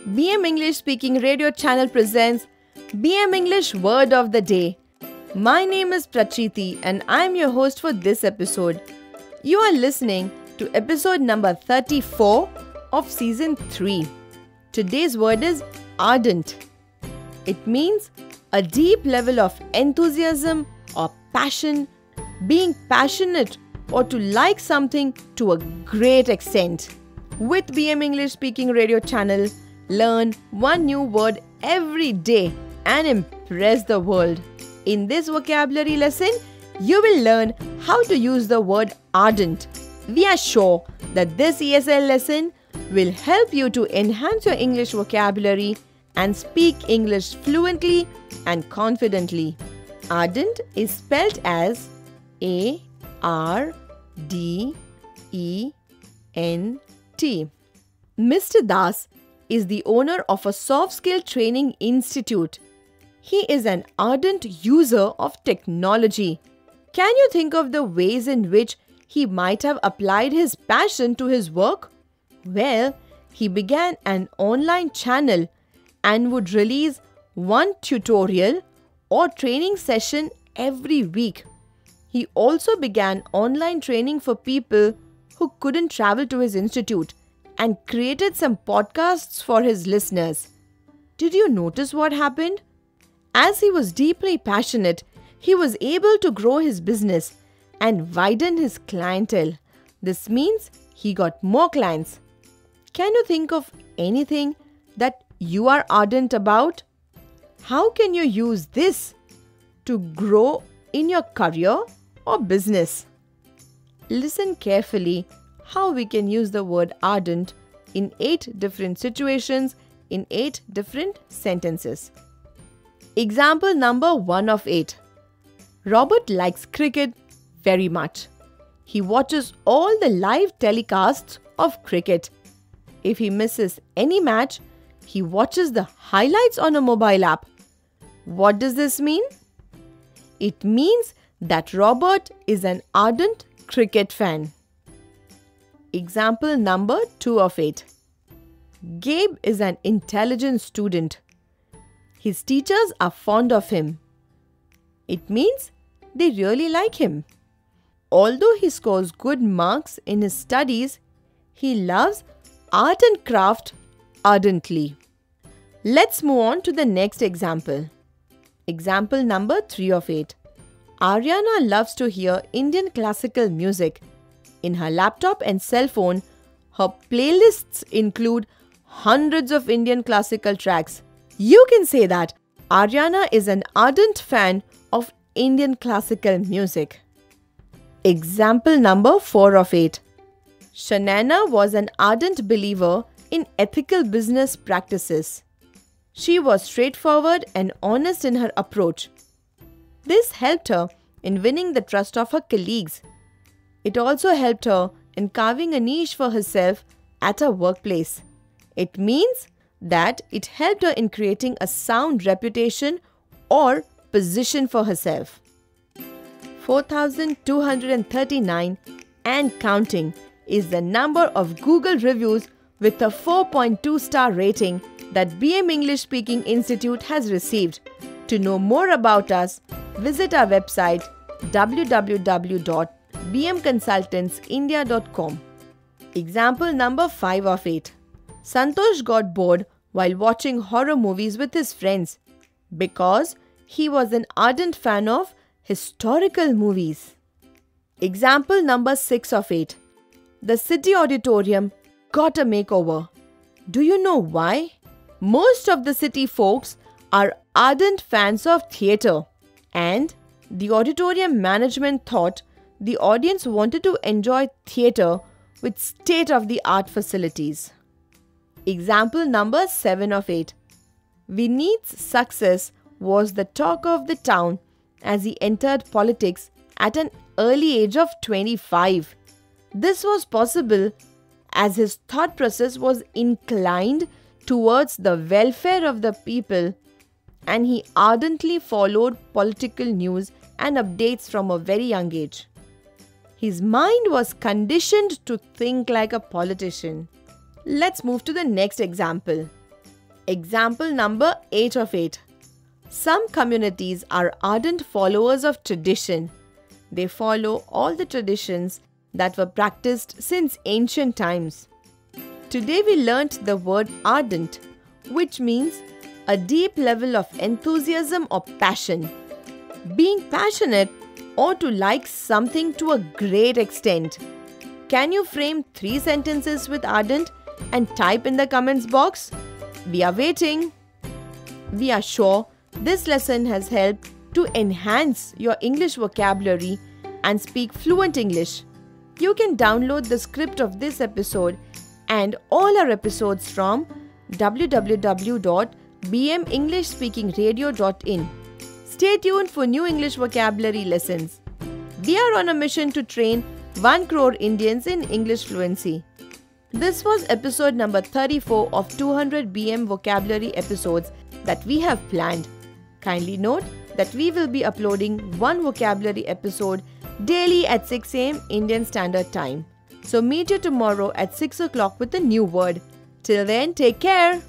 BM English Speaking Radio Channel presents BM English Word of the Day. My name is Prachiti and I am your host for this episode. You are listening to episode number 34 of season 3. Today's word is ardent. It means a deep level of enthusiasm or passion, being passionate or to like something to a great extent. With BM English Speaking Radio Channel, learn one new word every day and impress the world. In this vocabulary lesson, you will learn how to use the word ardent. We are sure that this ESL lesson will help you to enhance your English vocabulary and speak English fluently and confidently. Ardent is spelled as A-R-D-E-N-T. Mr. Das is the owner of a soft skill training institute. He is an ardent user of technology. Can you think of the ways in which he might have applied his passion to his work? Well, he began an online channel and would release one tutorial or training session every week. He also began online training for people who couldn't travel to his institute and created some podcasts for his listeners. Did you notice what happened? As he was deeply passionate, he was able to grow his business and widen his clientele. This means he got more clients. Can you think of anything that you are ardent about? How can you use this to grow in your career or business? Listen carefully how we can use the word ardent in 8 different situations in 8 different sentences. Example number 1 of 8. Robert likes cricket very much. He watches all the live telecasts of cricket. If he misses any match, he watches the highlights on a mobile app. What does this mean? It means that Robert is an ardent cricket fan. Example number 2 of 8. Gabe is an intelligent student. His teachers are fond of him. It means they really like him. Although he scores good marks in his studies, he loves art and craft ardently. Let's move on to the next example. Example number 3 of 8. Aryana loves to hear Indian classical music. In her laptop and cell phone, her playlists include hundreds of Indian classical tracks. You can say that Aryana is an ardent fan of Indian classical music. Example number 4 of 8. Shanana was an ardent believer in ethical business practices. She was straightforward and honest in her approach. This helped her in winning the trust of her colleagues. It also helped her in carving a niche for herself at her workplace. It means that it helped her in creating a sound reputation or position for herself. 4,239 and counting is the number of Google reviews with a 4.2 star rating that BM English Speaking Institute has received. To know more about us, visit our website www.bmconsultantsindia.com. Example number 5 of 8. Santosh got bored while watching horror movies with his friends because he was an ardent fan of historical movies. Example number 6 of 8. The city auditorium got a makeover. Do you know why? Most of the city folks are ardent fans of theatre, and the auditorium management thought the audience wanted to enjoy theatre with state-of-the-art facilities. Example number 7 of 8. Vineet's success was the talk of the town as he entered politics at an early age of 25. This was possible as his thought process was inclined towards the welfare of the people, and he ardently followed political news and updates from a very young age. His mind was conditioned to think like a politician. Let's move to the next example. Example number 8 of 8. Some communities are ardent followers of tradition. They follow all the traditions that were practiced since ancient times. Today we learnt the word ardent, which means a deep level of enthusiasm or passion. Being passionate or to like something to a great extent. Can you frame 3 sentences with ardent and type in the comments box? We are waiting. We are sure this lesson has helped to enhance your English vocabulary and speak fluent English. You can download the script of this episode and all our episodes from www.bmenglishspeakingradio.in. Stay tuned for new English vocabulary lessons. We are on a mission to train 1 crore Indians in English fluency. This was episode number 34 of 200 BM vocabulary episodes that we have planned. Kindly note that we will be uploading 1 vocabulary episode daily at 6 am Indian Standard Time. So meet you tomorrow at 6 o'clock with a new word. Till then, take care.